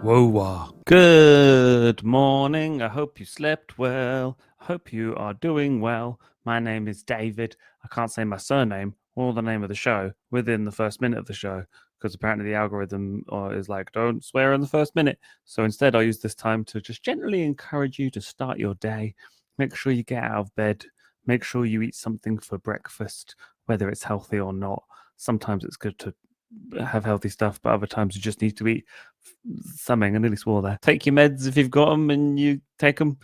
WUWAH. Good morning. I hope you slept well. I hope you are doing well. My name is David. I can't say my surname or the name of the show within the first minute of the show because apparently the algorithm is like, don't swear in the first minute. So instead, I'll use this time to just gently encourage you to start your day. Make sure you get out of bed. Make sure you eat something for breakfast, whether it's healthy or not. Sometimes it's good to have healthy stuff, but other times you just need to eat something. I nearly swore there. Take your meds if you've got them and you take them.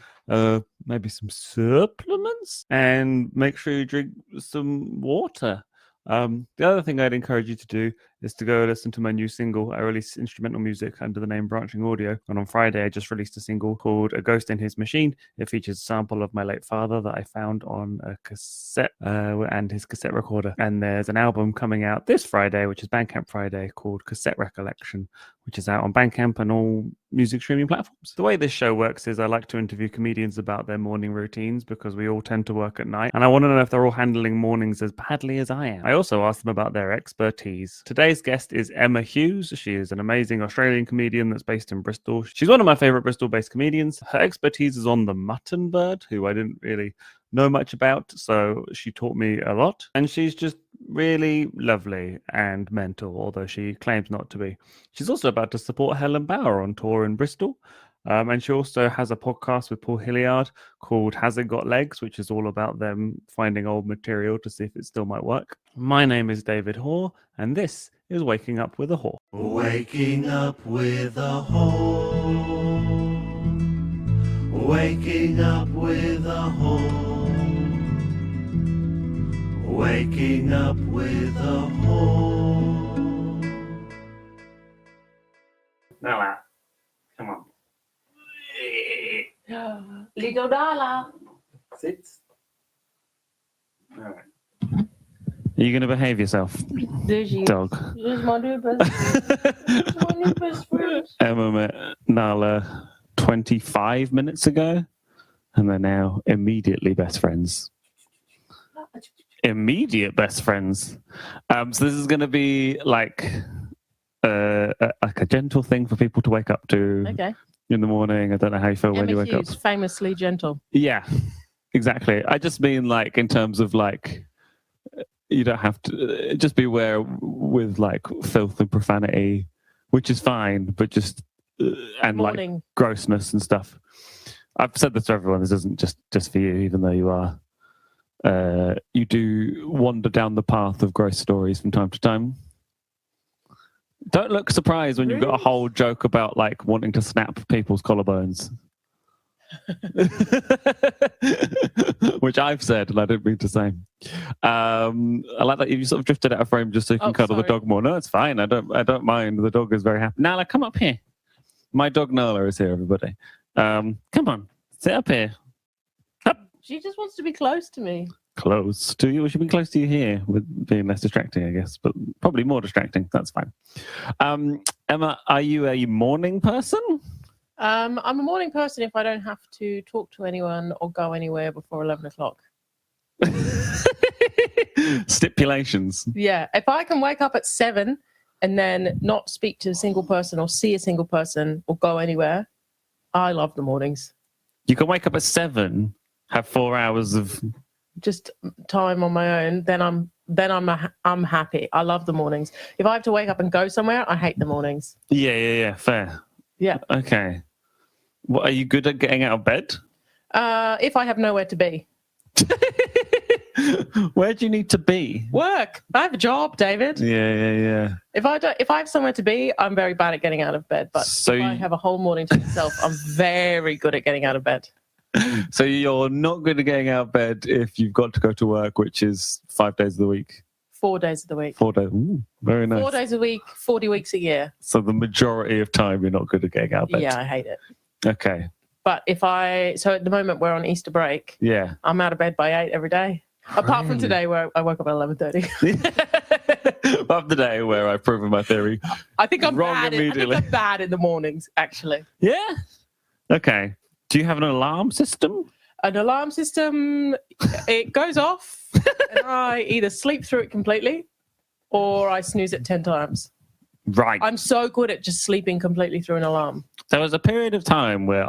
Maybe some supplements, and make sure you drink some water. The other thing I'd encourage you to do is to go listen to my new single. I release instrumental music under the name Branching Audio, and on Friday I just released a single called A Ghost in His Machine. It features a sample of my late father that I found on a cassette and his cassette recorder. And there's an album coming out this Friday, which is Bandcamp Friday, called Cassette Recollection, which is out on Bandcamp and all music streaming platforms. The way this show works is I like to interview comedians about their morning routines because we all tend to work at night, and I want to know if they're all handling mornings as badly as I am. I also ask them about their expertise. Today's guest is Emma Hughes. She is an amazing Australian comedian that's based in Bristol. She's one of my favorite Bristol-based comedians. Her expertise is on the Mutton Bird, who I didn't really know much about, so she taught me a lot. And she's just really lovely and mental, although she claims not to be. She's also about to support Helen Bauer on tour in Bristol. And she also has a podcast with Paul Hilliard called Has It Got Legs, which is all about them finding old material to see if it still might work. My name is David Hoare, and this is Waking Up with a Hoare. Waking up with a Hoare. Waking up with a Hoare. Waking up with a Hoare. Now, come on. Ligo Dala. Sit. All right. Are you going to behave yourself, dog? This is my new best friend. Emma met Nala 25 minutes ago, and they're now immediately best friends. Immediate best friends. So this is going to be like a gentle thing for people to wake up to. Okay. In the morning. I don't know how you feel when you wake Hughes, up. famously gentle. Yeah, exactly. I just mean like in terms of like, you don't have to just be aware with like filth and profanity, which is fine, but just and Morning. Like grossness and stuff. I've said this to everyone. This isn't just for you, even though you are. You do wander down the path of gross stories from time to time. Don't look surprised when you've got a whole joke about like wanting to snap people's collarbones. Which I've said and I didn't mean to say. I like that you sort of drifted out of frame just so you can cuddle the dog more. No, it's fine. I don't mind. The dog is very happy. Nala, come up here. My dog Nala is here, everybody. Come on, sit up here. Up. She just wants to be close to me. Close to you? We should be close to you here with being less distracting, I guess, but probably more distracting. That's fine. Emma, are you a morning person? I'm a morning person if I don't have to talk to anyone or go anywhere before 11 o'clock. Stipulations. Yeah. If I can wake up at 7 and then not speak to a single person or see a single person or go anywhere, I love the mornings. You can wake up at 7, have 4 hours of just time on my own, then I'm happy. I love the mornings. If I have to wake up and go somewhere, I hate the mornings. Yeah. Fair. Yeah. Okay. What, are you good at getting out of bed? If I have nowhere to be. Where do you need to be? Work. I have a job, David. Yeah. If I have somewhere to be, I'm very bad at getting out of bed. But if I have a whole morning to myself, I'm very good at getting out of bed. So you're not good at getting out of bed if you've got to go to work, which is 5 days of the week. 4 days of the week. 4 days. Ooh, very nice. 4 days a week, 40 weeks a year. So the majority of time you're not good at getting out of bed. Yeah, I hate it. Okay. But so at the moment we're on Easter break. Yeah. I'm out of bed by 8 every day. Really? Apart from today where I woke up at 11:30. Apart from the day where I've proven my theory. I think I'm wrong bad. immediately. I think I'm bad in the mornings, actually. Yeah. Okay. Do you have an alarm system? An alarm system, it goes off and I either sleep through it completely or I snooze it 10 times. Right. I'm so good at just sleeping completely through an alarm. There was a period of time where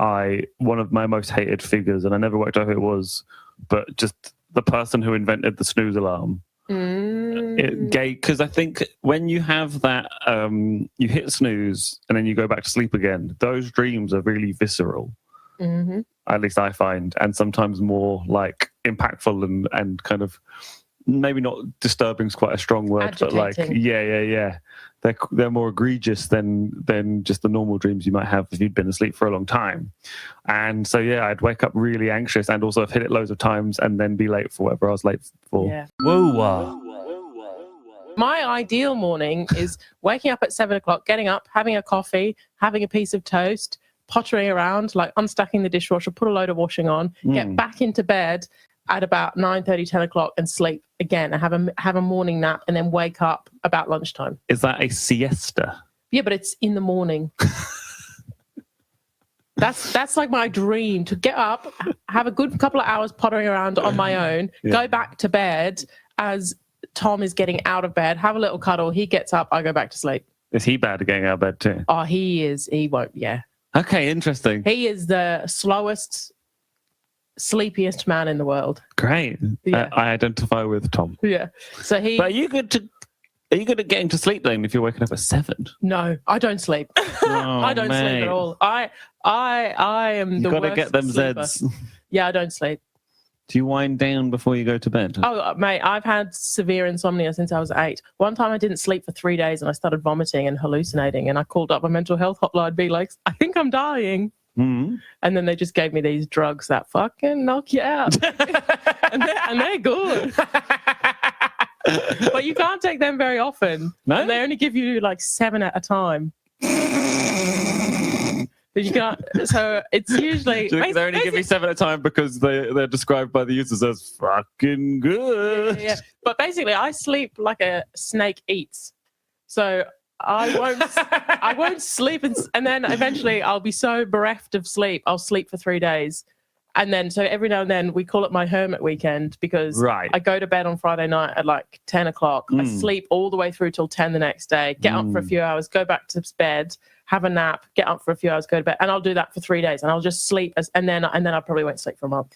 one of my most hated figures, and I never worked out who it was, but just the person who invented the snooze alarm. Because I think when you have that, you hit snooze and then you go back to sleep again, those dreams are really visceral. Mm-hmm. At least I find, and sometimes more like impactful and kind of maybe not disturbing is quite a strong word, but like yeah. They're more egregious than just the normal dreams you might have if you'd been asleep for a long time. And so yeah, I'd wake up really anxious and also have hit it loads of times and then be late for whatever I was late for. Yeah. WUWAH. My ideal morning is waking up at 7 o'clock, getting up, having a coffee, having a piece of toast, pottering around, like unstacking the dishwasher, put a load of washing on, get back into bed at about 9:30, 10 o'clock and sleep again and have a morning nap and then wake up about lunchtime. Is that a siesta? Yeah, but it's in the morning. That's like my dream, to get up, have a good couple of hours pottering around on my own, go back to bed as Tom is getting out of bed, have a little cuddle, he gets up, I go back to sleep. Is he bad at getting out of bed too? Oh, he is. He won't, yeah. Okay, interesting. He is the slowest, sleepiest man in the world. Great. Yeah. I identify with Tom. Yeah. So But are you good at getting to sleep then if you're waking up at 7? No, I don't sleep. I don't sleep at all. I am the worst. You got to get them sleeper. Zeds. Yeah, I don't sleep. Do you wind down before you go to bed? Oh, mate, I've had severe insomnia since I was 8. One time I didn't sleep for 3 days and I started vomiting and hallucinating, and I called up a mental health hotline, be like, I think I'm dying. Mm-hmm. And then they just gave me these drugs that fucking knock you out. and they're good. But you can't take them very often. No? And they only give you like 7 at a time. But you can't. So it's usually. Do you think they only give you 7 at a time because they're described by the users as fucking good? Yeah. But basically, I sleep like a snake eats. So I won't sleep, and then eventually I'll be so bereft of sleep, I'll sleep for 3 days. And then, so every now and then we call it my hermit weekend because I go to bed on Friday night at like 10 o'clock. I sleep all the way through till 10 the next day, get up for a few hours, go back to bed, have a nap, get up for a few hours, go to bed. And I'll do that for 3 days and I'll just sleep and then I probably won't sleep for a month.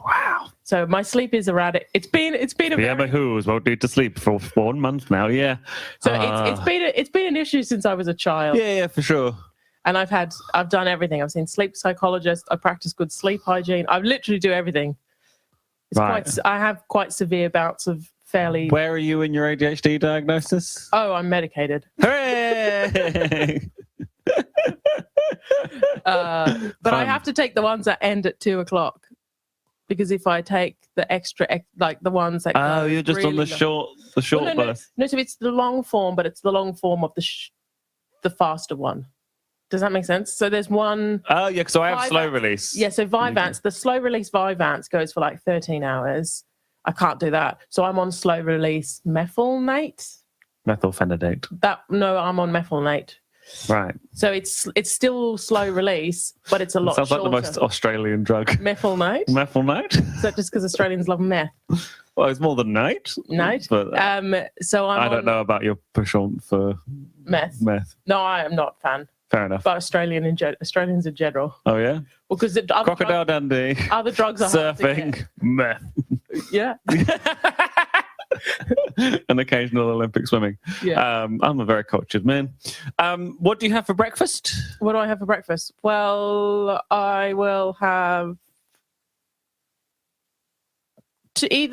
Wow. So my sleep is erratic. It's been a Emma Hughes won't need to sleep for 1 month now, yeah. So it's been an issue since I was a child. Yeah, for sure. And I've done everything. I've seen sleep psychologists. I practice good sleep hygiene. I literally do everything. I have quite severe bouts of fairly. Where are you in your ADHD diagnosis? Oh, I'm medicated. Hooray! But I have to take the ones that end at 2 o'clock. Because if I take the extra, like the ones that you're just on the short burst. No, so it's the long form, but it's the long form of the faster one. Does that make sense? So there's one. Oh yeah, so I have slow release. Yeah, so Vyvanse, the slow release Vyvanse goes for like 13 hours. I can't do that, so I'm on slow release methylnate. Methylphenidate. No, I'm on methylnate. Right. So it's still slow release, but it's a lot. Sounds shorter. Like the most Australian drug. Methylnate. Methylnate. Is that just because Australians love meth? Well, it's more than night. Night. But so I don't know about your push on for meth. Meth. No, I am not a fan. Fair enough. But Australians in general. Oh yeah. Well, because Crocodile Dundee. Other drugs are surfing, meth. Yeah. An occasional Olympic swimming. Yeah. I'm a very cultured man. What do you have for breakfast? What do I have for breakfast? Well, I will have if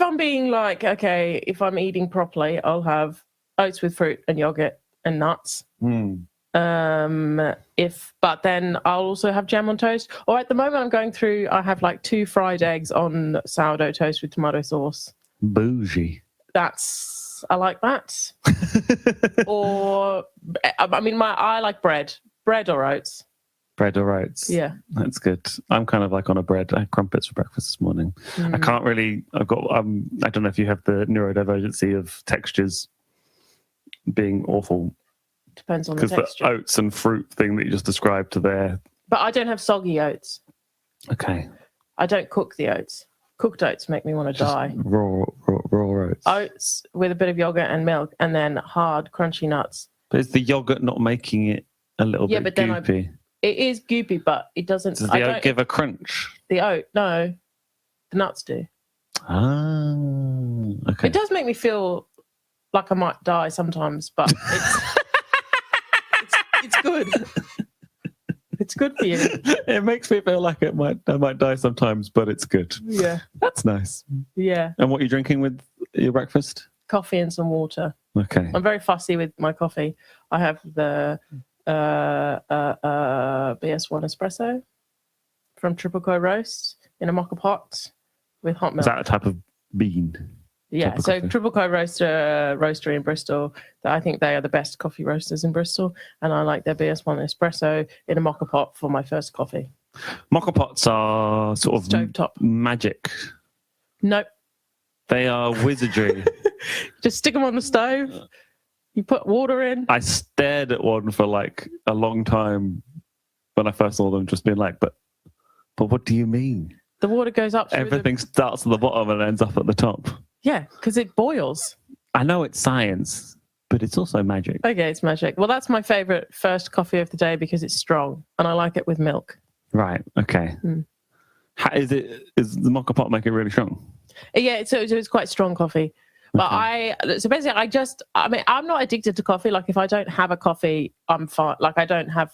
I'm being like, okay, if I'm eating properly, I'll have oats with fruit and yogurt and nuts. But then I'll also have jam on toast. Or at the moment I have like 2 fried eggs on sourdough toast with tomato sauce. Bougie. I like that. Or I like bread or oats. Bread or oats. Yeah. That's good. I'm kind of like on a bread. I had crumpets for breakfast this morning. I can't really, I don't know if you have the neurodivergency of textures being awful. Depends on the texture. Because the oats and fruit thing that you just described to there. But I don't have soggy oats. Okay. I don't cook the oats. Cooked oats make me want to Just die. raw oats. Oats with a bit of yogurt and milk, and then hard, crunchy nuts. But is the yogurt not making it a little Yeah, bit but then goopy? It is goopy, but it doesn't. Does I the don't oat give a crunch? the oat. No, the nuts do. Ah, okay. It does make me feel like I might die sometimes, but it's good. It's good for you. It makes me feel like I might die sometimes, but it's good. Yeah, That's nice. yeah. And what are you drinking with your breakfast? Coffee and some water. Okay. I'm very fussy with my coffee. I have the BS1 espresso from Triple Co Roast in a mocha pot with hot milk. Is that a type of bean? Yeah, type of so coffee? Triple Co roastery in Bristol. I think they are the best coffee roasters in Bristol, and I like their BS1 espresso in a mocha pot for my first coffee. Mocha pots are sort of Stovetop. magic. Nope, They are wizardry. just stick them on the stove. You put water in. I stared at one for like a long time when I first saw them, just being like, but what do you mean? The water goes up. Through Everything starts at the bottom and ends up at the top. Yeah, because it boils. I know it's science, but it's also magic. Okay, it's magic. Well, that's my favorite first coffee of the day because it's strong, and I like it with milk. Right. Okay. Mm. Is the mocha pot make it really strong? Yeah, so it's quite strong coffee. But Okay. so basically, I'm not addicted to coffee. Like if I don't have a coffee, I'm fine. Like I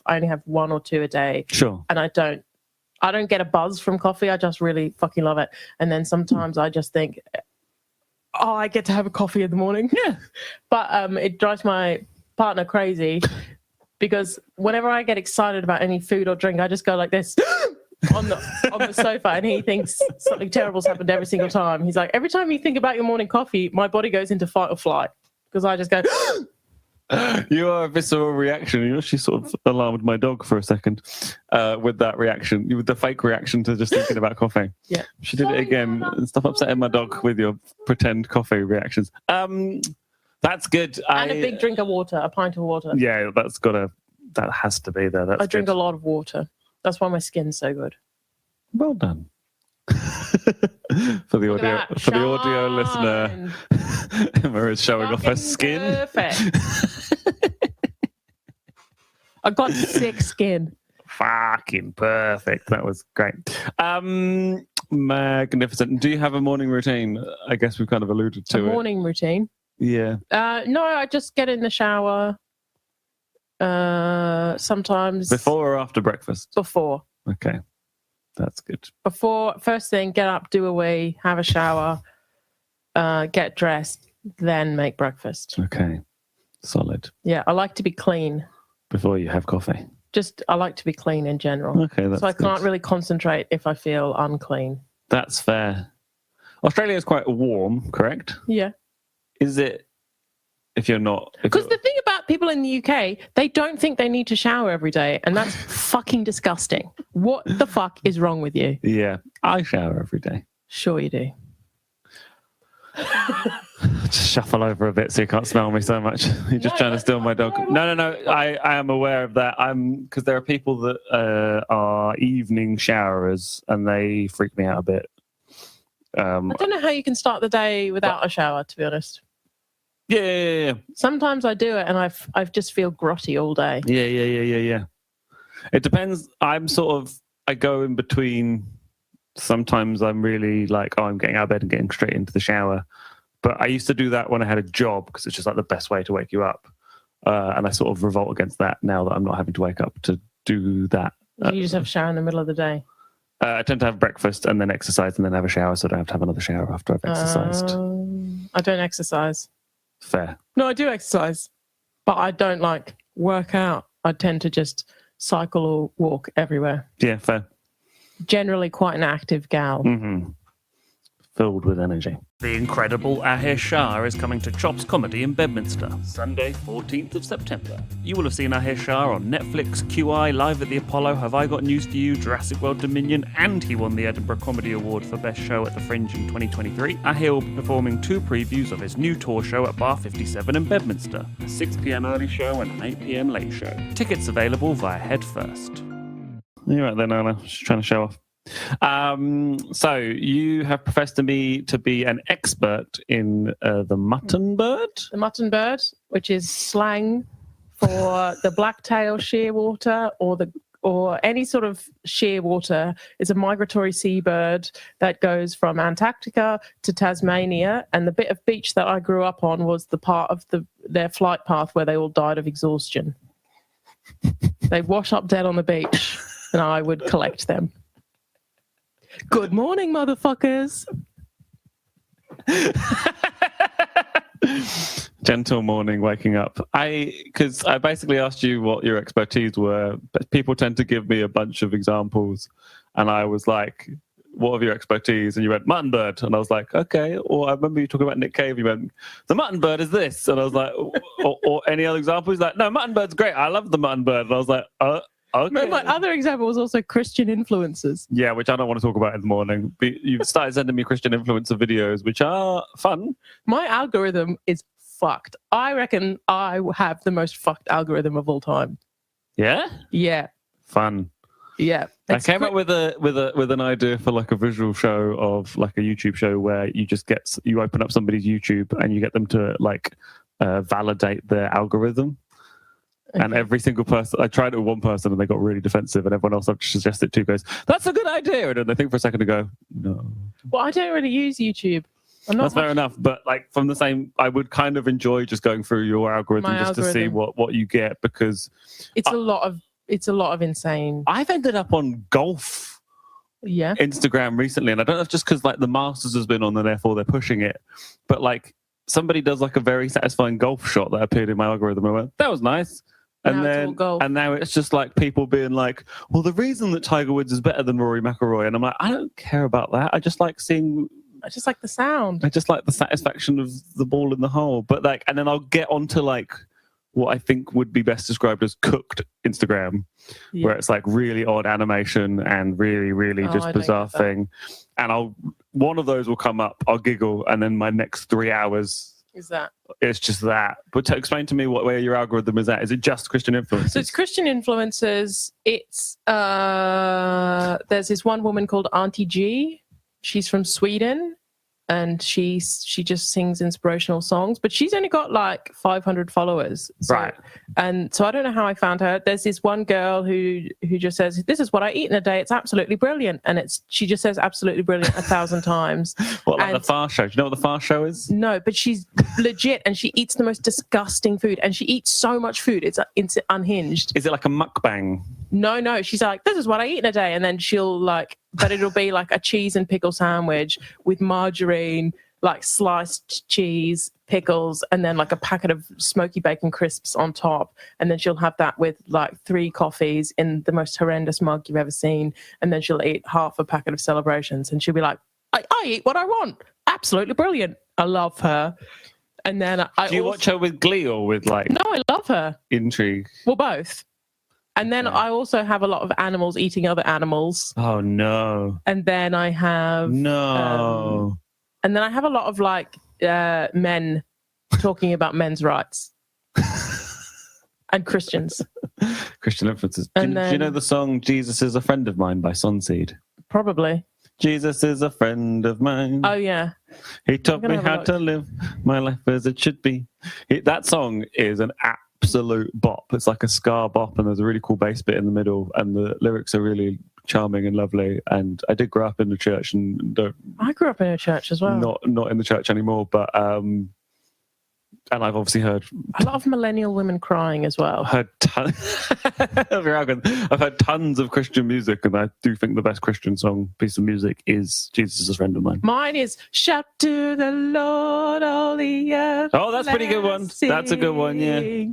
only have one or two a day, Sure. and I don't get a buzz from coffee. I just really fucking love it. And then sometimes I just think, oh, I get to have a coffee in the morning. Yeah. But it drives my partner crazy because whenever I get excited about any food or drink, I just go like this on the sofa, and he thinks something terrible's happened every single time. He's like, every time you think about your morning coffee, my body goes into fight or flight because I just go. You are a visceral reaction. You actually sort of alarmed my dog for a second with that reaction, with the fake reaction to just thinking about coffee. Yeah. She did it again. Stop upsetting my dog with your pretend coffee reactions. That's good. And a big drink of water, a pint of water. Yeah, that has to be there. That's I drink good. a lot of water. That's why my skin's so good. Well done. for the audio listener, Emma is showing off her skin. Perfect. I got sick skin. Fucking perfect. That was great. Magnificent. Do you have a morning routine? I guess we've kind of alluded to A morning routine. Yeah. No, I just get in the shower. Sometimes Before or after breakfast? Before. Okay. That's good. Before, first thing, get up, do a wee, have a shower, get dressed, then make breakfast. Okay. Solid. Yeah, I like to be clean. Before you have coffee. I like to be clean in general. Okay, that's so I good. can't really concentrate if I feel unclean. That's fair. Australia is quite warm, correct? Yeah. Is it if you're not? Because the thing about people in the UK, they don't think they need to shower every day, and that's fucking disgusting. What the fuck is wrong with you? Yeah, I shower every day. Sure you do. Just shuffle over a bit so you can't smell me so much. You're just trying to steal my dog. No. I am aware of that. Because there are people that are evening showerers and they freak me out a bit. I don't know how you can start the day without a shower, to be honest. Yeah. Sometimes I do it and I just feel grotty all day. Yeah. It depends. I go in between. Sometimes I'm really like, oh, I'm getting out of bed and getting straight into the shower. But I used to do that when I had a job because it's just like the best way to wake you up. And I sort of revolt against that now that I'm not having to wake up to do that. You just have a shower in the middle of the day. I tend to have breakfast and then exercise and then have a shower, so I don't have to have another shower after I've exercised. I don't exercise. Fair. No, I do exercise, but I don't work out. I tend to just cycle or walk everywhere. Yeah, fair. Generally quite an active gal. Mm-hmm. Filled with energy. The incredible Aher Shah is coming to Chops Comedy in Bedminster, Sunday, 14th of September. You will have seen Aher Shah on Netflix, QI, Live at the Apollo, Have I Got News for You, Jurassic World Dominion, and he won the Edinburgh Comedy Award for Best Show at the Fringe in 2023. Aher will be performing 2 previews of his new tour show at Bar 57 in Bedminster, a 6 p.m. early show and an 8 p.m. late show. Tickets available via Head First. You're right there, Nana. Just trying to show off. So you have professed to me to be an expert in the mutton bird. The mutton bird, which is slang for the blacktail shearwater or any sort of shearwater, is a migratory seabird that goes from Antarctica to Tasmania. And the bit of beach that I grew up on was the part of their flight path where they all died of exhaustion. They wash up dead on the beach, and I would collect them. Good morning, motherfuckers. Gentle morning waking up. Because I basically asked you what your expertise were, but people tend to give me a bunch of examples, and I was like, what are your expertise? And you went, mutton bird. And I was like, okay. Or I remember you talking about Nick Cave. You went, the mutton bird is this. And I was like, or any other examples? He's like, no, mutton bird's great. I love the mutton bird. And I was like, okay. My other example was also Christian influences. Yeah, which I don't want to talk about in the morning. But you've started sending me Christian influencer videos, which are fun. My algorithm is fucked. I reckon I have the most fucked algorithm of all time. Yeah? Yeah. Fun. Yeah. I came up with an idea for like a visual show of like a YouTube show where you open up somebody's YouTube and you get them to like validate their algorithm. Okay. And every single person, I tried it with one person and they got really defensive, and everyone else I've suggested to goes, that's a good idea. And then they think for a second to go, no. Well, I don't really use YouTube. That's fair enough. But like from the same, I would kind of enjoy just going through your algorithm to see what you get, because it's a lot of insane. I've ended up on golf Instagram recently, and I don't know if just because like the Masters has been on and therefore they're pushing it, but like somebody does like a very satisfying golf shot that appeared in my algorithm. I went, that was nice. And now it's just like people being like, well, the reason that Tiger Woods is better than Rory McIlroy, and I'm like, I don't care about that. I just like the sound. I just like the satisfaction of the ball in the hole. But like, and then I'll get onto like what I think would be best described as cooked Instagram, where it's like really odd animation and really, really just bizarre thing. And one of those will come up, I'll giggle, and then my next 3 hours it's just that. But to explain to me where your algorithm is at. Is it just Christian influencers? So it's Christian influencers. It's there's this one woman called Auntie G. She's from Sweden, and she just sings inspirational songs, but she's only got like 500 followers. Right. And so I don't know how I found her. There's this one girl who just says, this is what I eat in a day. It's absolutely brilliant. And she just says absolutely brilliant 1,000 times. What, like the Far Show? Do you know what the Far Show is? No, but she's legit, and she eats the most disgusting food, and she eats so much food. It's unhinged. Is it like a mukbang? No. She's like, this is what I eat in a day. And then she'll but it'll be like a cheese and pickle sandwich with margarine, like sliced cheese, pickles, and then like a packet of smoky bacon crisps on top. And then she'll have that with like 3 coffees in the most horrendous mug you've ever seen. And then she'll eat half a packet of Celebrations, and she'll be like, I eat what I want. Absolutely brilliant. I love her. And then do you watch her with glee or with like... No, I love her. Intrigue. Well, both. And then I also have a lot of animals eating other animals. Oh, no. And then I have... No. And then I have a lot of like men talking about men's rights. And Christians. Christian influences. Do you know the song Jesus is a Friend of Mine by Sunseed? Probably. Jesus is a friend of mine. Oh, yeah. He taught me how to live my life as it should be. That song is an absolute bop. It's like a ska bop, and there's a really cool bass bit in the middle, and the lyrics are really charming and lovely. And I did grow up in the church, I grew up in a church as well. Not in the church anymore, but and I've obviously heard a lot of millennial women crying as well. I've heard tons of Christian music, and I do think the best Christian piece of music is Jesus is a Friend of Mine. Mine is Shout to the Lord, all the earth. Oh, that's a pretty good one. That's a good one, yeah.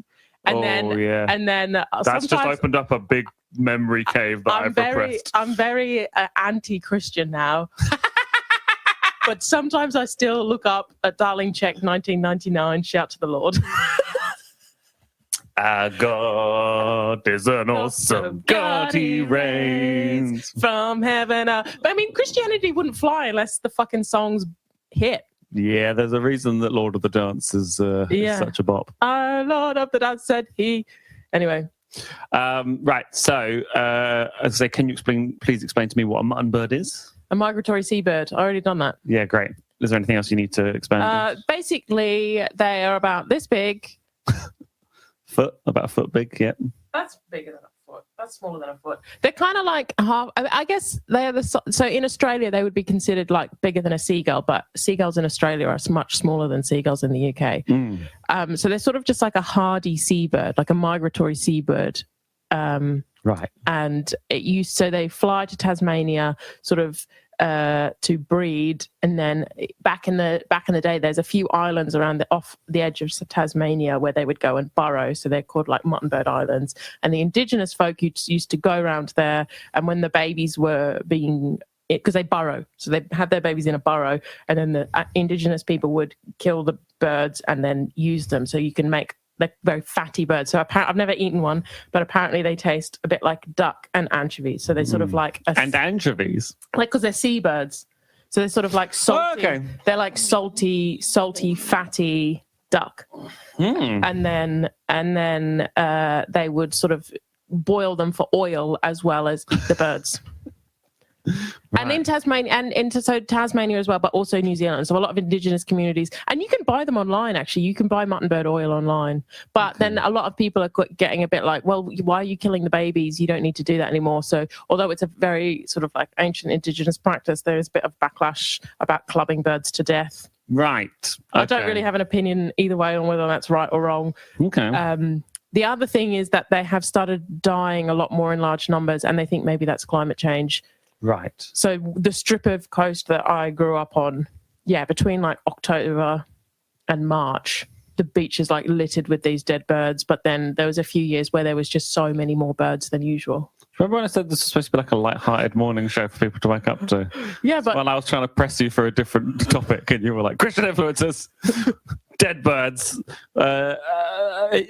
And then that's just opened up a big memory cave that I've repressed. I'm very anti-Christian now. But sometimes I still look up a Darling Check 1999, Shout to the Lord. Our God is an awesome God, he reigns from heaven. But I mean, Christianity wouldn't fly unless the fucking songs hit. Yeah, there's a reason that Lord of the Dance is such a bop. Our Lord of the Dance said he. Anyway. Right. So, as I say, can you please explain to me what a mutton bird is? A migratory seabird. I already done that. Yeah, great. Is there anything else you need to expand on? Basically, they are about this big. About a foot big, yeah. That's bigger than a foot. That's smaller than a foot. They're kind of like half. I guess they are so in Australia they would be considered like bigger than a seagull, but seagulls in Australia are much smaller than seagulls in the UK. So they're sort of just like a hardy seabird, like a migratory seabird. Right. And so they fly to Tasmania, sort of to breed, and then back in the day there's a few islands around off the edge of Tasmania where they would go and burrow, so they're called like Mutton Bird Islands, and the indigenous folk used to go around there, and when the babies were being, because they burrow, so they had their babies in a burrow, and then the indigenous people would kill the birds and then use them, so you can make like very fatty birds. So I've never eaten one, but apparently they taste a bit like duck and anchovies. So they sort of like and anchovies, like, because they're seabirds, so they're sort of like salty. Oh, okay. They're like salty, fatty duck. And then they would sort of boil them for oil as well as eat the birds. Right. And in Tasmania, so Tasmania as well, but also New Zealand. So a lot of indigenous communities, and you can buy them online. Actually, you can buy mutton bird oil online. But then a lot of people are getting a bit like, well, why are you killing the babies? You don't need to do that anymore. So although it's a very sort of like ancient indigenous practice, there is a bit of backlash about clubbing birds to death. Right. Okay. I don't really have an opinion either way on whether that's right or wrong. Okay. The other thing is that they have started dying a lot more in large numbers, and they think maybe that's climate change. Right. So the strip of coast that I grew up on, between like October and March, the beach is like littered with these dead birds. But then there was a few years where there was just so many more birds than usual. Remember when I said this was supposed to be like a light-hearted morning show for people to wake up to? Yeah, but when I was trying to press you for a different topic, and you were like, Christian influencers, dead birds.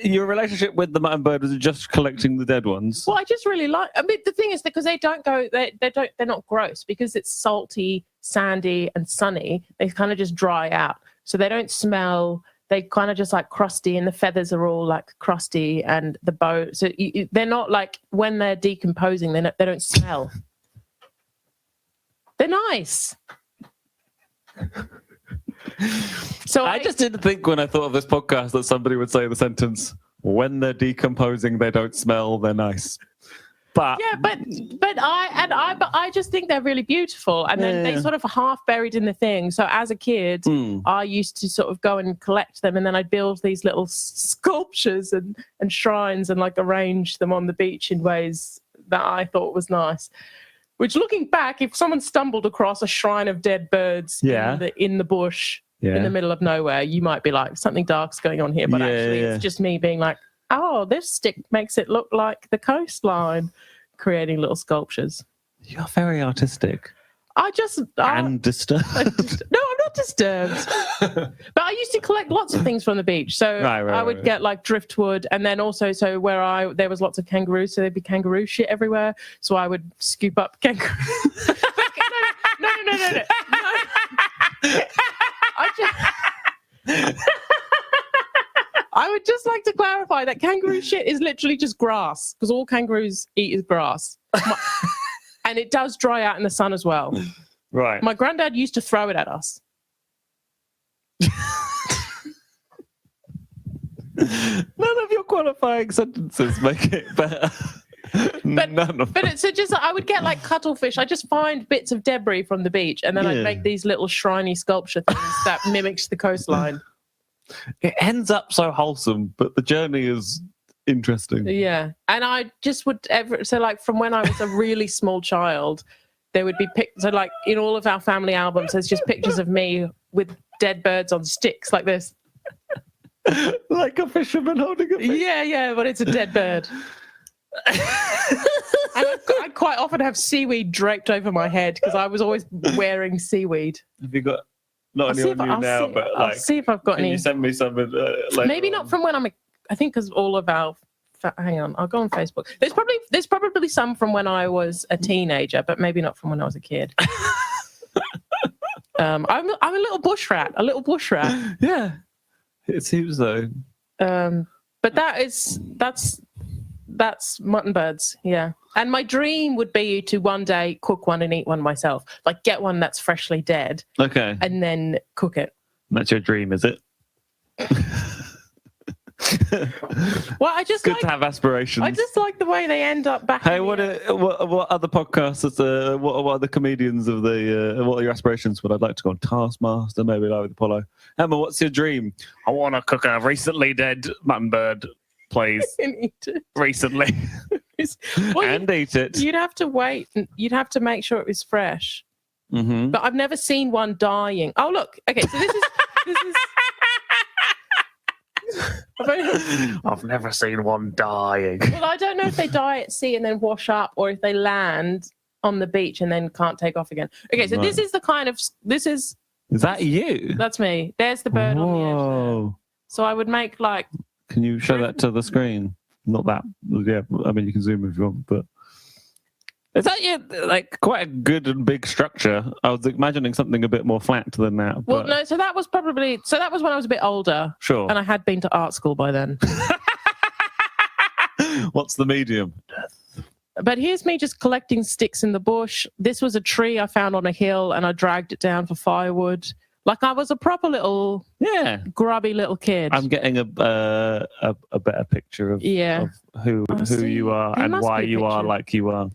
Your relationship with the mutton bird, was it just collecting the dead ones? Well, I just really like. I mean, the thing is, because they don't go, they're not gross, because it's salty, sandy, and sunny. They kind of just dry out, so they don't smell. They kind of just like crusty, and the feathers are all like crusty, and the bow. So they're not like, when they're decomposing, they don't smell. They're nice. So I just didn't think when I thought of this podcast that somebody would say the sentence, when they're decomposing, they don't smell, they're nice. But yeah, but I just think they're really beautiful, and then they sort of half buried in the thing. So as a kid, I used to sort of go and collect them, and then I'd build these little sculptures and shrines, and like arrange them on the beach in ways that I thought was nice. Which, looking back, if someone stumbled across a shrine of dead birds in the bush in the middle of nowhere, you might be like, something dark's going on here. But actually, it's just me being like, oh, this stick makes it look like the coastline, creating little sculptures. You're very artistic. And disturbed. No, I'm not disturbed. But I used to collect lots of things from the beach. So I would get like driftwood, and then also there was lots of kangaroos, so there'd be kangaroo shit everywhere. So I would scoop up kangaroo. No. I would just like to clarify that kangaroo shit is literally just grass, because all kangaroos eat is grass. And it does dry out in the sun as well. Right. My granddad used to throw it at us. None of your qualifying sentences make it better. I would get like cuttlefish. I just find bits of debris from the beach, and then I'd make these little shiny sculpture things that mimics the coastline. It ends up so wholesome, but the journey is interesting. Yeah. And I just would from when I was a really small child, there would be so like in all of our family albums, there's just pictures of me with dead birds on sticks like this. Like a fisherman holding a fish. Yeah, but it's a dead bird. And I quite often have seaweed draped over my head, because I was always wearing seaweed. Have you got, not only on you now, but like, I'll see if I've got any. Can you send me some? Maybe not from when I think because all of our. Hang on, I'll go on Facebook. There's probably some from when I was a teenager, but maybe not from when I was a kid. I'm a little bush rat. Yeah, it seems so. But that's That's Mutton Birds, yeah. And my dream would be to one day cook one and eat one myself. Like get one that's freshly dead. Okay. And then cook it. That's your dream, is it? Well, I just good to have aspirations. I just like the way they end up back. Hey, what other podcasts? What are the comedians of the? What are your aspirations? Would I'd like to go on Taskmaster, maybe Live with Apollo? Emma, what's your dream? I want to cook a recently dead mutton bird, please. And eat it. Recently, and eat it. You'd have to wait. You'd have to make sure it was fresh. Mm-hmm. But I've never seen one dying. Oh, look. Okay, so this is. I've never seen one dying. Well, I don't know if they die at sea and then wash up, or if they land on the beach and then can't take off again. Okay, so this is the kind of Is that you? That's me. There's the bird on the edge there. So I would make like. Can you show that to the screen? Not that. Yeah, I mean you can zoom if you want, but. Is that like quite a good and big structure? I was imagining something a bit more flat than that. Well, no. So that was when I was a bit older. Sure. And I had been to art school by then. What's the medium? But here's me just collecting sticks in the bush. This was a tree I found on a hill, and I dragged it down for firewood. Like I was a proper little, grubby little kid. I'm getting a better picture of who you are and why you are like you are.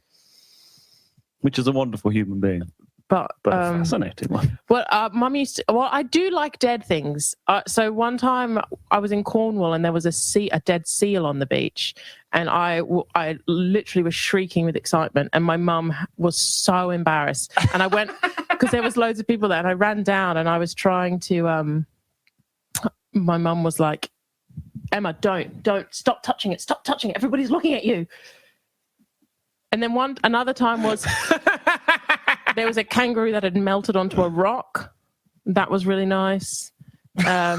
Which is a wonderful human being, but a fascinating one. Well, Mum used to. Well, I do like dead things. So one time I was in Cornwall and there was a dead seal on the beach, and I literally was shrieking with excitement, and my mum was so embarrassed. And I went because there was loads of people there, and I ran down and I was trying to. My mum was like, "Emma, don't stop touching it! Stop touching it! Everybody's looking at you." And then another time was there was a kangaroo that had melted onto a rock. That was really nice. I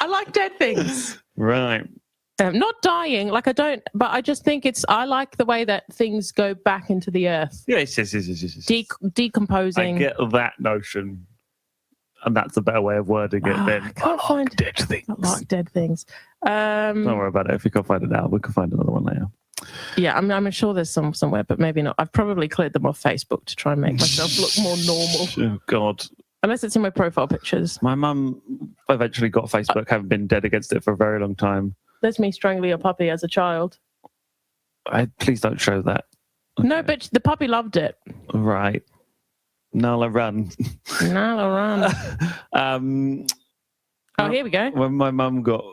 like dead things. Right. Not dying, like but I just think I like the way that things go back into the earth. Yes. Decomposing. I get that notion. And that's a better way of wording it than I like dead things. I like dead things. Don't worry about it. If you can't find it now, we can find another one later. Yeah, I'm sure there's some somewhere, but maybe not. I've probably cleared them off Facebook to try and make myself look more normal. Oh, God. Unless it's in my profile pictures. My mum eventually got Facebook, having been dead against it for a very long time. There's me strangling a puppy as a child. Please don't show that. Okay. No, but the puppy loved it. Right. Nala run. Nala run. Here we go. When my mum got...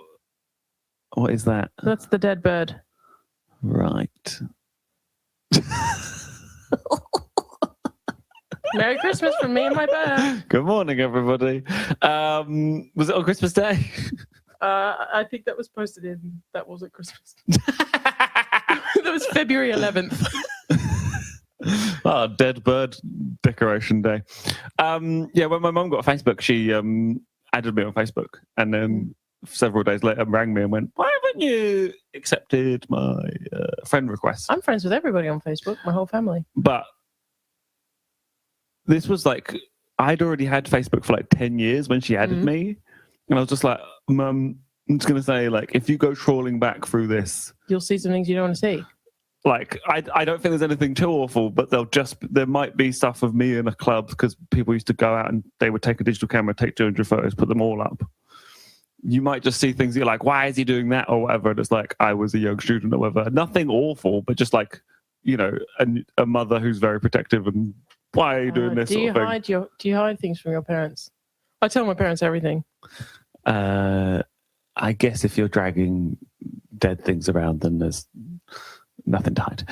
What is that? That's the dead bird. Right. Merry Christmas from me and my bird. Good morning, everybody. Was it on Christmas Day? I think that was posted in. That wasn't Christmas. That was February 11th. Dead bird decoration day. When my mum got Facebook, she added me on Facebook, and then several days later rang me and went, "Why haven't you accepted my friend request?" I'm friends with everybody on Facebook, my whole family. But this was like, I'd already had Facebook for like 10 years when she added me. And I was just like, Mum, I'm just going to say, like, if you go trawling back through this, you'll see some things you don't want to see. Like, I don't think there's anything too awful, but there might be stuff of me in a club, because people used to go out and they would take a digital camera, take 200 photos, put them all up. You might just see things you're like, why is he doing that, or whatever. And it's like, I was a young student or whatever. Nothing awful, but just like, you know, a mother who's very protective, and why are you doing this sort of thing? Do you hide things from your parents? I tell my parents everything. I guess if you're dragging dead things around, then there's nothing to hide.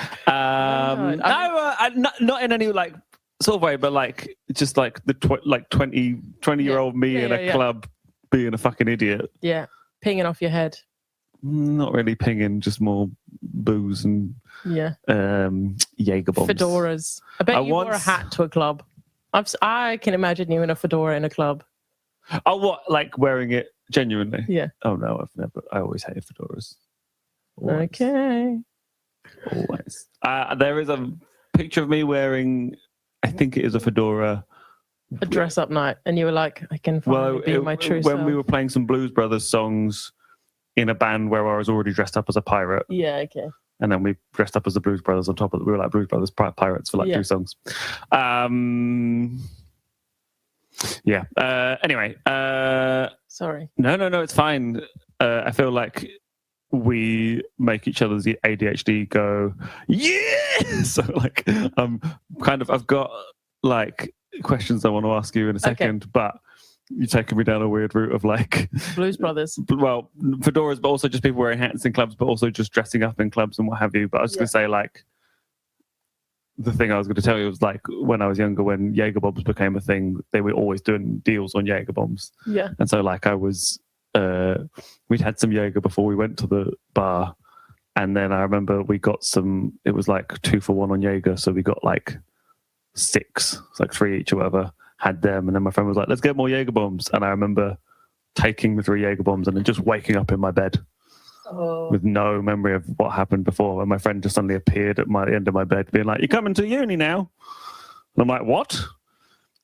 Not in any like sort of way, but like just like the 20-year-old me in a club being a fucking idiot. Yeah, pinging off your head. Not really pinging, just more booze and Jaeger bombs. Fedoras. I bet you wore a hat to a club. I can imagine you in a fedora in a club. Oh, what? Like wearing it genuinely? Yeah. Oh no, I've never. I always hated fedoras. Always. Okay. Always. There is a picture of me wearing, I think it is a fedora. A dress-up night, and you were like, "I can finally be my true when self." we were playing some Blues Brothers songs, in a band where I was already dressed up as a pirate. Yeah, okay. And then we dressed up as the Blues Brothers on top of it. We were like Blues Brothers Pirates for like 2 songs. Yeah. Anyway. Sorry. No, it's fine. I feel like we make each other's ADHD go, yeah! So like, I've got like questions I want to ask you in a second, but you're taking me down a weird route of like Blues Brothers. Well, fedoras, but also just people wearing hats in clubs, but also just dressing up in clubs and what have you. But I was going to say, like, the thing I was going to tell you was like when I was younger, when Jaeger bombs became a thing, they were always doing deals on Jaeger bombs. Yeah. And so like I was, we'd had some Jaeger before we went to the bar. And then I remember we got some, it was like 2 for 1 on Jaeger. So we got like 6, it's like 3 each or whatever. Had them, and then my friend was like, let's get more Jaeger bombs. And I remember taking the 3 Jaeger bombs and then just waking up in my bed with no memory of what happened before. And my friend just suddenly appeared at the end of my bed being like, you're coming to uni now? And I'm like, what?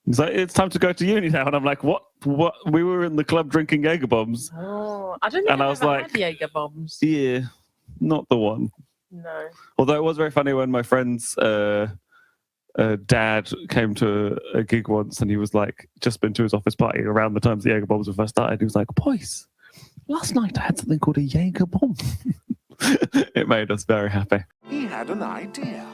He's like, it's time to go to uni now. And I'm like, what? We were in the club drinking Jaeger bombs. Oh, I don't think I was like, had Jaeger bombs. Yeah, not the one. No. Although it was very funny when my friend's dad came to a gig once and he was like, just been to his office party around the times the Jaeger bombs were first started. He was like, boys, last night I had something called a Jaeger bomb. It made us very happy. He had an idea.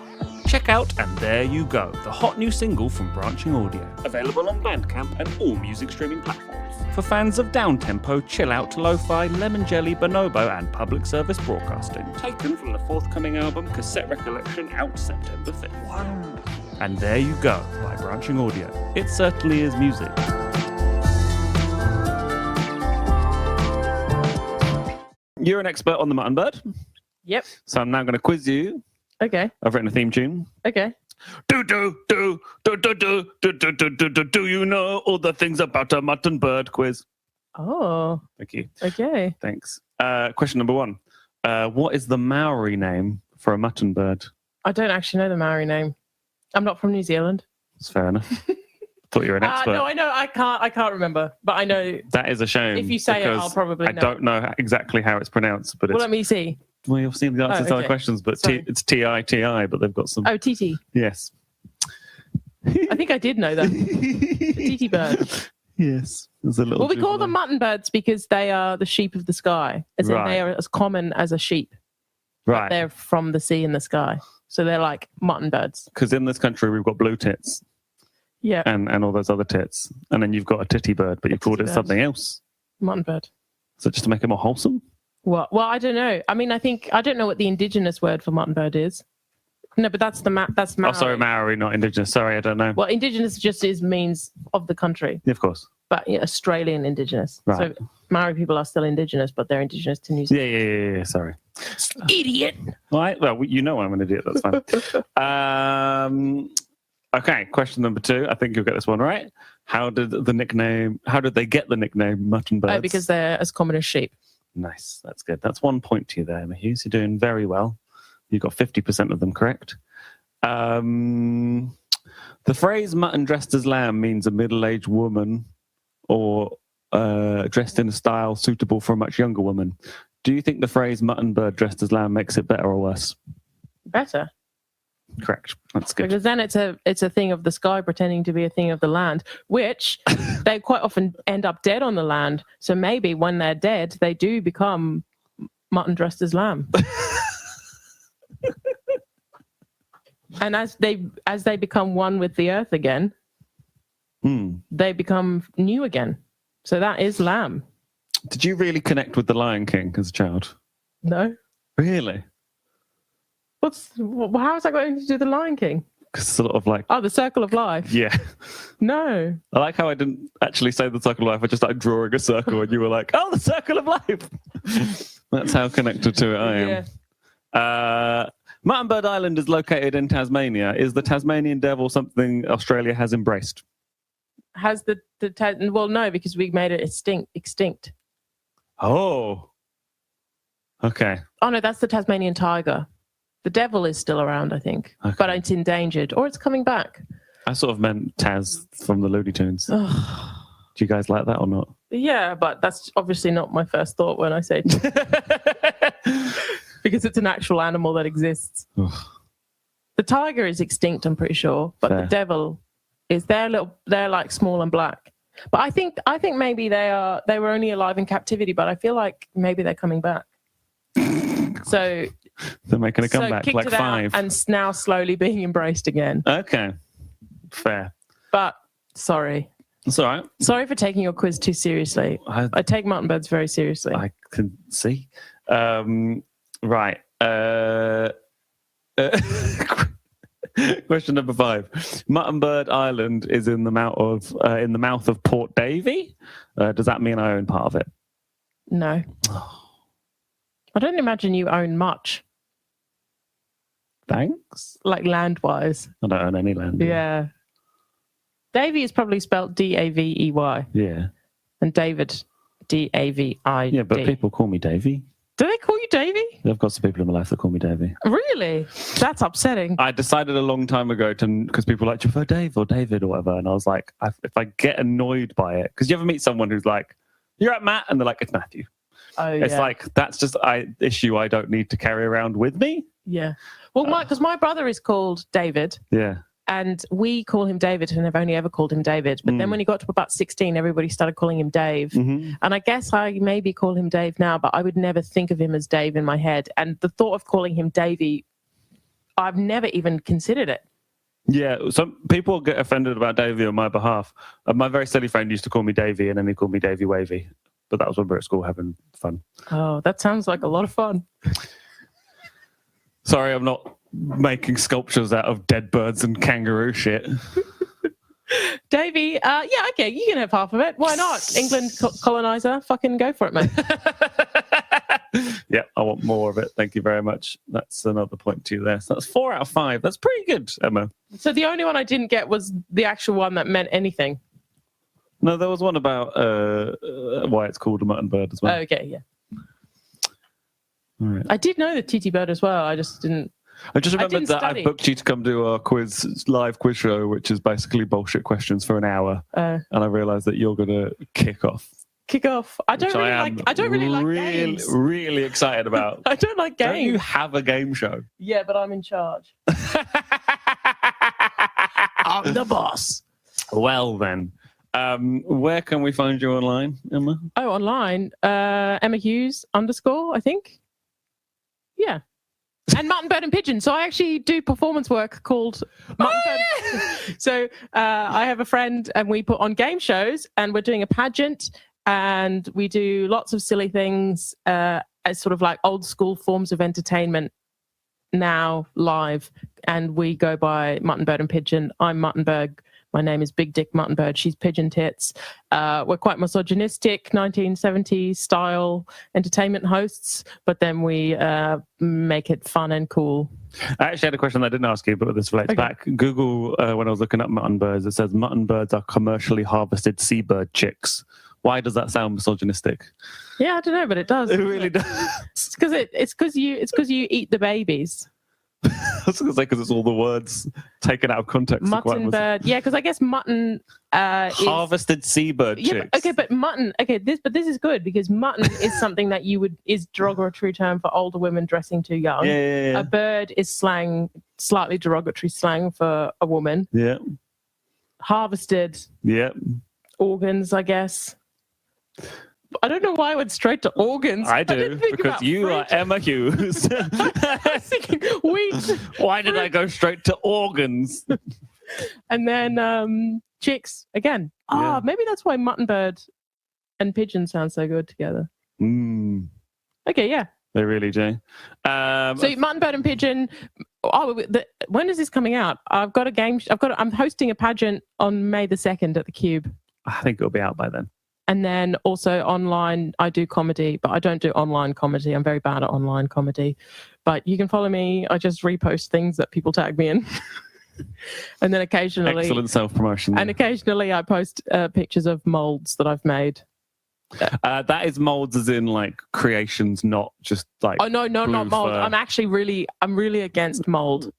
Check out And There You Go, the hot new single from Branching Audio. Available on Bandcamp and all music streaming platforms. For fans of down-tempo, chill-out, lo-fi, lemon jelly, bonobo and public service broadcasting. Taken from the forthcoming album Cassette Recollection, out September 5th. Wonderful. And There You Go by Branching Audio. It certainly is music. You're an expert on the Mutton Bird. Yep. So I'm now going to quiz you. Okay. I've written a theme tune. Okay. Do you know all the things about a mutton bird? Quiz. Oh. Thank you. Okay. Thanks. Question number 1. What is the Maori name for a mutton bird? I don't actually know the Maori name. I'm not from New Zealand. That's fair enough. Thought you were an expert. No, I know. I can't remember, but I know. That is a shame. If you say it, I'll probably know. I don't know exactly how it's pronounced, but Well, let me see. Well, you've seen the answers to other questions, but it's T-I-T-I, but they've got some... Oh, TT. Yes. I think I did know that. The TT bird. Yes. There's a little. Well, we call them mutton birds because they are the sheep of the sky. As in they are as common as a sheep. Right. They're from the sea and the sky. So they're like mutton birds. Because in this country, we've got blue tits. Yeah. And all those other tits. And then you've got a titty bird, but you've called it something else. Mutton bird. So just to make it more wholesome? Well, I don't know. I mean, I don't know what the indigenous word for mutton bird is. No, but that's Maori. Oh, sorry, Maori, not indigenous. Sorry, I don't know. Well, indigenous just means of the country. Yeah, of course. But Right. Australian indigenous. So Maori people are still indigenous, but they're indigenous to New Zealand. Yeah. Sorry. Idiot. Well, you know I'm an idiot. That's fine. Okay, question number 2. I think you'll get this one right. How did they get the nickname Mutton Birds? Oh, because they're as common as sheep. Nice. That's good. That's 1 point to you there, Emma Hughes. You're doing very well. You got 50% of them correct. The phrase mutton dressed as lamb means a middle-aged woman or dressed in a style suitable for a much younger woman. Do you think the phrase mutton bird dressed as lamb makes it better or worse? Better. Correct. That's good. Because then it's a thing of the sky pretending to be a thing of the land, which they quite often end up dead on the land. So maybe when they're dead, they do become mutton dressed as lamb. And as they become one with the earth again, they become new again. So that is lamb. Did you really connect with the Lion King as a child? No. Really? How is that going to do the Lion King? Because sort of like... Oh, the circle of life. Yeah. No. I like how I didn't actually say the circle of life. I just started drawing a circle and you were like, oh, the circle of life. That's how connected to it I am. Yeah. Mutton Bird Island is located in Tasmania. Is the Tasmanian devil something Australia has embraced? Has well, no, because we made it extinct. Oh. Okay. Oh, no, that's the Tasmanian tiger. The devil is still around, I think, but it's endangered, or it's coming back. I sort of meant Taz from the Looney Tunes. Do you guys like that or not? Yeah, but that's obviously not my first thought when I say because it's an actual animal that exists. The tiger is extinct, I'm pretty sure, but the devil is they're like small and black. But I think maybe they were only alive in captivity, but I feel like maybe they're coming back. So they're making a comeback, kicked like it out 5. and now slowly being embraced again. Okay, fair. But sorry. It's all right. Sorry for taking your quiz too seriously. I take Mutton Birds very seriously. I can see. Right. Question number 5. Mutton Bird Island is in the mouth of Port Davey. Does that mean I own part of it? No. I don't imagine you own much. Thanks. Like land-wise. I don't own any land. Yeah. Davey is probably spelled Davey. Yeah. And David, David. Yeah, but people call me Davey. Do they call you Davey? I've got some people in my life that call me Davey. Really? That's upsetting. I decided a long time ago because people like, do you prefer Dave or David or whatever? And I was like, if I get annoyed by it, because you ever meet someone who's like, you're at Matt, and they're like, it's Matthew. Oh, it's like, that's just an issue I don't need to carry around with me. Yeah. Well, because my brother is called David. Yeah. And we call him David and have only ever called him David. But then when he got to about 16, everybody started calling him Dave. Mm-hmm. And I guess I maybe call him Dave now, but I would never think of him as Dave in my head. And the thought of calling him Davey, I've never even considered it. Yeah, some people get offended about Davey on my behalf. My very silly friend used to call me Davey, and then he called me Davey Wavy. But that was when we were at school having fun. Oh, that sounds like a lot of fun. Sorry, I'm not making sculptures out of dead birds and kangaroo shit. Davey, yeah, okay, you can have half of it. Why not? England colonizer, fucking go for it, man. Yeah, I want more of it. Thank you very much. That's another point to you there. So that's 4 out of 5. That's pretty good, Emma. So the only one I didn't get was the actual one that meant anything. No, there was one about why it's called a mutton bird as well. Oh, okay, yeah. All right. I did know the TT bird as well. I just didn't. I just remembered that I booked you to come do our live quiz show, which is basically bullshit questions for an hour. And I realised that you're going to kick off. Kick off. I don't really like games. Really excited about. I don't like games. Don't you have a game show? Yeah, but I'm in charge. I'm the boss. Well then, where can we find you online, Emma? Oh, online. Emma Hughes _ I think. Yeah. And Mutton Bird and Pigeon. So I actually do performance work called Mutton Bird. Yeah. So I have a friend and we put on game shows and we're doing a pageant and we do lots of silly things as sort of like old school forms of entertainment now live. And we go by Mutton Bird and Pigeon. I'm Mutton Bird. My name is Big Dick Mutton Bird. She's Pigeon Tits. We're quite misogynistic, 1970s style entertainment hosts, but then we make it fun and cool. I actually had a question I didn't ask you, but this relates back. Google, when I was looking up mutton birds, it says mutton birds are commercially harvested seabird chicks. Why does that sound misogynistic? Yeah, I don't know, but it does. It really does. It's because you eat the babies. I was going to say because it's all the words taken out of context. Mutton bird, yeah, because I guess mutton harvested seabird chicks. But mutton. Okay, this is good because mutton is something that is derogatory term for older women dressing too young. Yeah. A bird is slightly derogatory slang for a woman. Yeah. Harvested. Yeah. Organs, I guess. I don't know why I went straight to organs. I do, because you are Emma Hughes. I was thinking wheat. Why did I go straight to organs? And then chicks again. Yeah. Maybe that's why mutton bird and pigeon sound so good together. Okay, yeah. They really do. So mutton bird and pigeon. When is this coming out? I've got a game. I'm hosting a pageant on May the 2nd at the Cube. I think it'll be out by then. And then also online, I do comedy, but I don't do online comedy. I'm very bad at online comedy. But you can follow me. I just repost things that people tag me in. And then occasionally... Excellent self-promotion. And occasionally I post pictures of molds that I've made. That is molds as in like creations, not just like... Oh, no, not mold. I'm really against mold.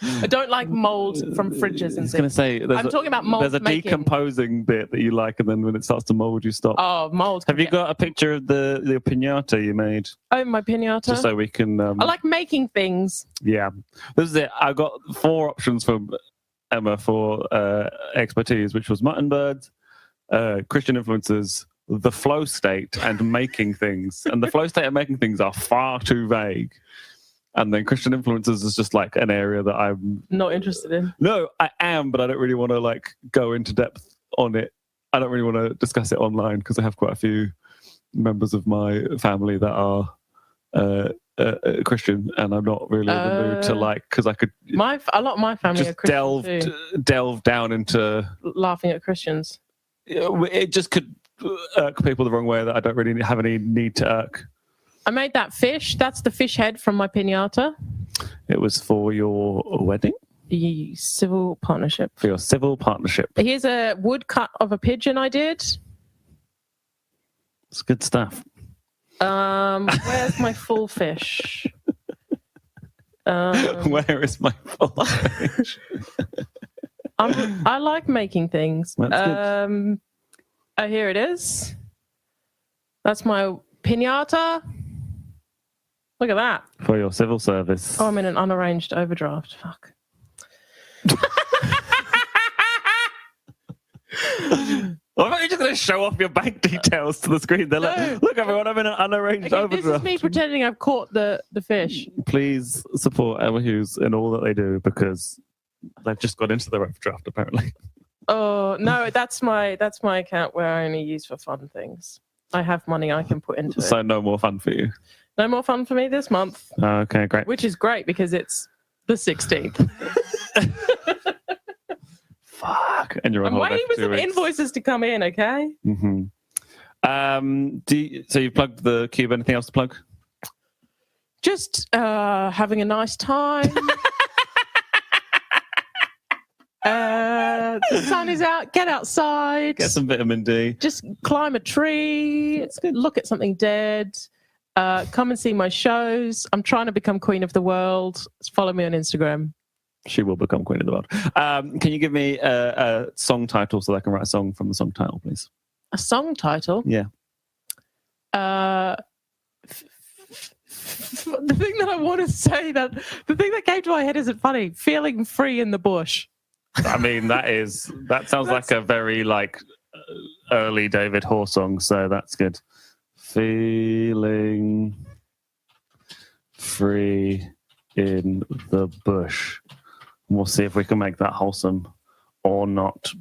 I don't like mold from fridges I and was going to things. say, I'm talking about mold there's a making. decomposing bit that you like, and then when it starts to mold, you stop. Oh, mold. Have you got a picture of the pinata you made? Oh, my pinata. Just so we can. I like making things. Yeah, this is it. I got 4 options from Emma for expertise, which was Mutton Birds, Christian influences, the flow state, and making things. And the flow state and making things are far too vague. And then Christian influences is just like an area that I'm Not interested in. No, I am, but I don't really want to like go into depth on it. I don't really want to discuss it online because I have quite a few members of my family that are Christian, and I'm not really in the mood to like, because I could A lot of my family are just Christian too. delve down into Laughing at Christians. it. Just could irk people the wrong way that I don't really have any need to irk. I made that fish. That's the fish head from my pinata. It was for your wedding, The civil partnership. for your civil partnership. Here's a woodcut of a pigeon I did. It's good stuff. Where's my full fish? Where is my full fish? I like making things. That's good. Oh, here it is. That's my pinata. Look at that. For your civil service. Oh, I'm in an unarranged overdraft. Fuck. Why aren't you just going to show off your bank details to the screen? They're like, No. look, everyone, I'm in an unarranged Okay, this overdraft. is me pretending I've caught the fish. Please support Emma Hughes in all that they do because they've just got into their overdraft, apparently. Oh no, that's my account where I only use for fun things. I have money I can put into it. So no more fun for you. No more fun for me this month, Okay, great. which is great because it's the 16th. Fuck. And you're on I'm holiday waiting for for 2 some weeks. invoices to come in, okay? So you plugged the cube. Anything else to plug? Just having a nice time. The sun is out. Get outside. Get some vitamin D. Just climb a tree. Look at something dead. Come and see my shows. I'm trying to become queen of the world. Follow me on Instagram. She will become queen of the world. Can you give me a song title so that I can write a song from the song title, please? A song title? Yeah. The thing that I want to say, the thing that came to my head isn't funny. Feeling free in the bush. I mean, that sounds like a very like early David Hoare song, so that's good. Feeling free in the bush. We'll see if we can make that wholesome or not.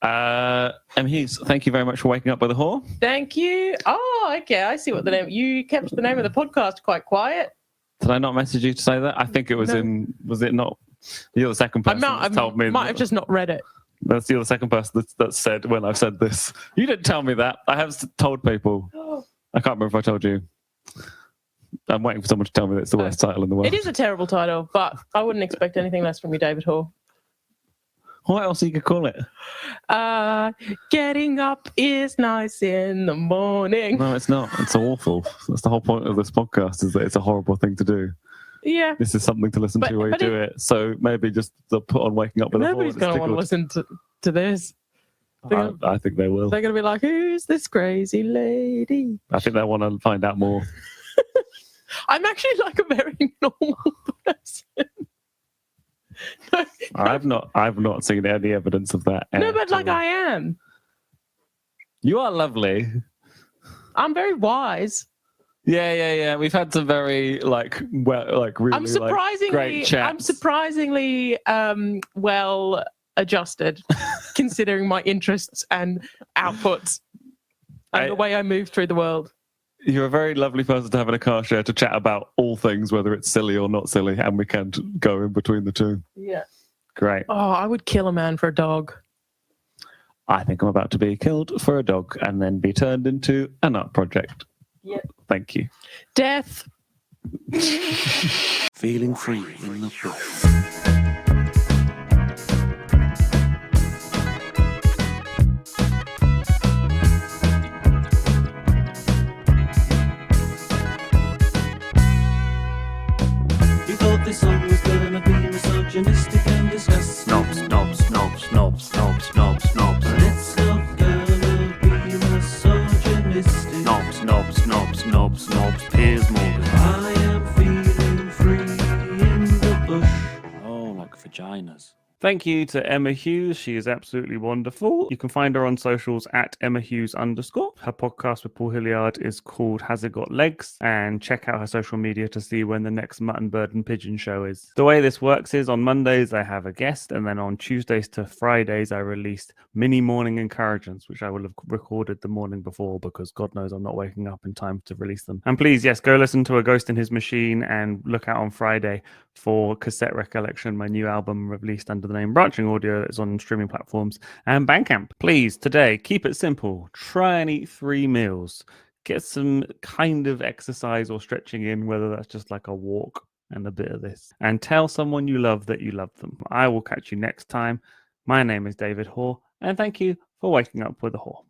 Emma Hughes, thank you very much for waking up with a whore. Thank you. Oh, okay. I see what the name. You kept the name of the podcast quite quiet. Did I not message you to say that? I think it was No. was it not? You're the second person that's told me. Might have just not read it. That's you're the second person that said when I've said this. You didn't tell me that. I have told people. I can't remember if I told you. I'm waiting for someone to tell me that it's the worst title in the world. It is a terrible title, but I wouldn't expect anything less from you, David Hoare. What else you could call it? Getting up is nice in the morning. No, it's not. It's awful. That's the whole point of this podcast, is that it's a horrible thing to do. Yeah. This is something to listen to while you do it. So maybe just put on waking up with a whore. Nobody's going to want to listen to this. I think they will. They're going to be like, who's this crazy lady? I think they want to find out more. I'm actually like a very normal person. No, I've not seen any evidence of that. no, but like I am. You are lovely. I'm very wise. Yeah. We've had some very really I'm surprisingly, great chats. I'm surprisingly well adjusted, considering my interests and outputs and the way I move through the world. You're a very lovely person to have in a car share to chat about all things, whether it's silly or not silly, and we can go in between the two. Yeah. Great. Oh, I would kill a man for a dog. I think I'm about to be killed for a dog and then be turned into an art project. Yeah. Thank you. Death. Feeling free in the bush. You thought this song was gonna be misogynistic. Knobs, knobs, knobs, Piers Morgan. I am feeling free in the bush. Oh, like vaginas. Thank you to Emma Hughes. She is absolutely wonderful. You can find her on socials at Emma Hughes _. Her podcast with Paul Hilliard is called Has It Got Legs? And check out her social media to see when the next Mutton Bird and Pigeon show is. The way this works is on Mondays I have a guest, and then on Tuesdays to Fridays I released mini morning encouragements, which I will have recorded the morning before because God knows I'm not waking up in time to release them. And please, yes, go listen to A Ghost in His Machine and look out on Friday for Cassette Recollection, my new album released under the name Branching Audio that's on streaming platforms and Bandcamp. Please, today, keep it simple. Try and eat 3 meals. Get some kind of exercise or stretching in, whether that's just like a walk and a bit of this. And tell someone you love that you love them. I will catch you next time. My name is David Hoare, and thank you for waking up with a Hoare.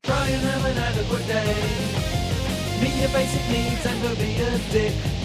Try and have an adequate day. Meet your basic needs and don't be a dick.